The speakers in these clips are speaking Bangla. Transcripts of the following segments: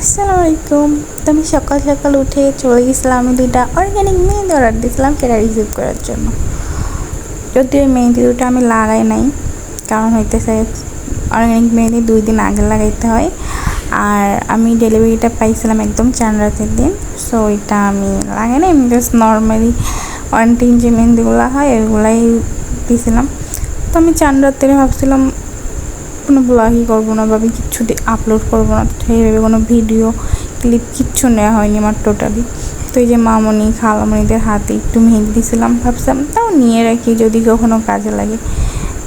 আসসালামু আলাইকুম। তো আমি সকাল সকাল উঠে চলে গেছিলাম, আমি দুইটা অর্গ্যানিক মেহেদি অর্ডার দিয়েছিলাম সেটা রিসিভ করার জন্য। যদিও এই মেহেদি দুটো আমি লাগাই নাই, কারণ হইতেছে অর্গ্যানিক মেহেদি 2 দিন আগে লাগাইতে হয়। আর আমি ডেলিভারিটা পাইছিলাম একদম চাঁদ রাতের দিন, সো এটা আমি লাগাই নাই। আমি জাস্ট নর্মালি 1 যে মেহেদিগুলো হয় ওইগুলাই দিয়েছিলাম। তো আমি চাঁদ রাতের ভাবছিলাম কোনো ব্লগই করবো না, ভাবি কিচ্ছু আপলোড করবো না, সেইভাবে কোনো ভিডিও ক্লিপ কিচ্ছু নেওয়া হয়নি আমার টোটালি। তো এই যে মামনি খালামণিদের হাতে একটু মেহেদি দিয়েছিলাম, ভাবছিলাম তাও নিয়ে রাখি যদি কখনো কাজে লাগে।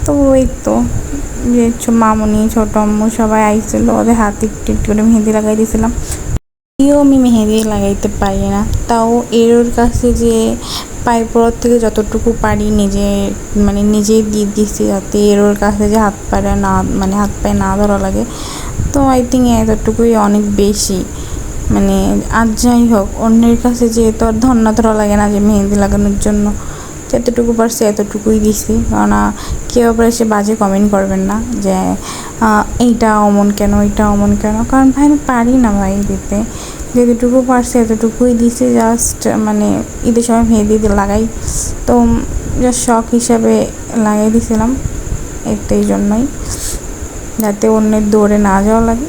তো ওই তো যে মামনি ছোটো আম্মু সবাই আইছিলো, ওদের হাতে একটু একটু করে মেহেদি লাগাই দিয়েছিলাম। আমি মেহেদি লাগাইতে পারি না, তাও এর কাছে যে পায়ের থেকে যতটুকু পারি নিজেই দিয়ে দিচ্ছি, যাতে এর কাছে যে হাত পায়ে না ধরা লাগে। তো আই থিঙ্ক এতটুকুই অনেক বেশি। আর যাই হোক, অন্যের কাছে যে তো আর ধরা লাগে না যে মেহেদি লাগানোর জন্য, যতটুকু পারছি এতটুকুই দিছি। কারণ কেউ আবার এসে বাজে কমেন্ট করবেন না যে এইটা অমন কেন, এইটা অমন কেন। কারণ ভাই আমি পারি না ভাই দিতে, যেতটুকু পারছি এতটুকুই দিছি। জাস্ট ঈদের সময় মেহেদি লাগাই, তো জাস্ট শখ হিসাবে লাগাই দিয়েছিলাম, এই জন্যই যাতে অন্যের দৌড়ে না যাওয়া লাগে।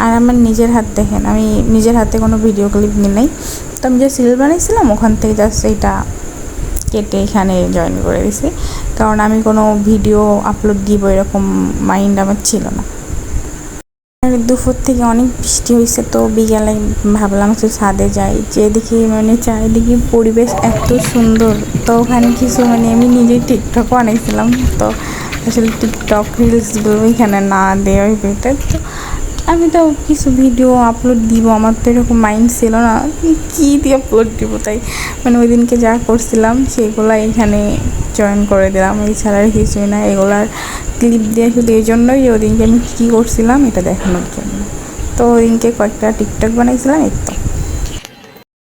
আর আমার নিজের হাত দেখেন, আমি নিজের হাতে কোনো ভিডিও ক্লিপ নিই নাই। তো আমি যে সিল বানিয়েছিলাম ওখান থেকে জাস্ট এইটা কেটে এখানে জয়েন করে দিয়েছি, কারণ আমি কোনো ভিডিও আপলোড দিব এরকম মাইন্ড আমার ছিল না। আর দুপুর থেকে অনেক বৃষ্টি হয়েছে, তো বিকালে ভাবলাম একটু ছাদে যাই, যে দেখি চারিদিকে পরিবেশ এত সুন্দর। তো ওখানে কিছু আমি নিজেই টিকটক বানাইছিলাম। তো আসলে টিকটক রিলসগুলো এখানে না দেওয়াই বেটার। তো আমি তো কিছু ভিডিও আপলোড দিব, আমার তো এরকম মাইন্ড ছিল না কী দিয়ে আপলোড দিব, তাই ওই দিনকে যা করছিলাম সেগুলো এখানে জয়েন করে দিলাম। এছাড়া আর কিছুই না, এগুলার ক্লিপ দিয়ে শুধু এই জন্যই যে ওদিনকে আমি কী করছিলাম এটা দেখানোর জন্য। তো ওদিনকে কয়েকটা টিকটক বানাইছিলাম। এই তো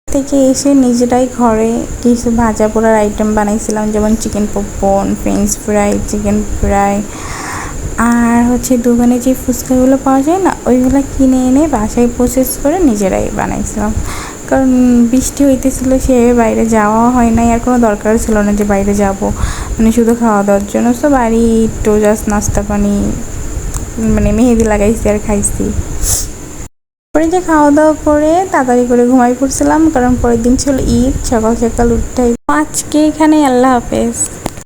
থেকে এসে নিজেরাই ঘরে কিছু ভাজা পোড়ার আইটেম বানাইছিলাম, যেমন chicken popcorn, French fry, chicken fry. আর দোকানে যে ফুচকাগুলো পাওয়া যায় না, ওইগুলো কিনে এনে বাসায় প্রসেস করে নিজেরাই বানাইছিলাম। কারণ বৃষ্টি হইতেছিল, সে বাইরে যাওয়া হয় নাই, আর কোনো দরকার ছিল না যে বাইরে যাব, শুধু খাওয়া দাওয়ার জন্য। তো বাড়ি একটু জাস্ট নাস্তা পানি মেহেদি লাগাইছি আর খাইছি। পরে যে খাওয়া দাওয়া করে তাড়াতাড়ি করে ঘুমাই পড়ছিলাম, কারণ পরের দিন ছিল ঈদ। সকাল সকাল উঠতে আজকে এখানে। আল্লাহ হাফেজ।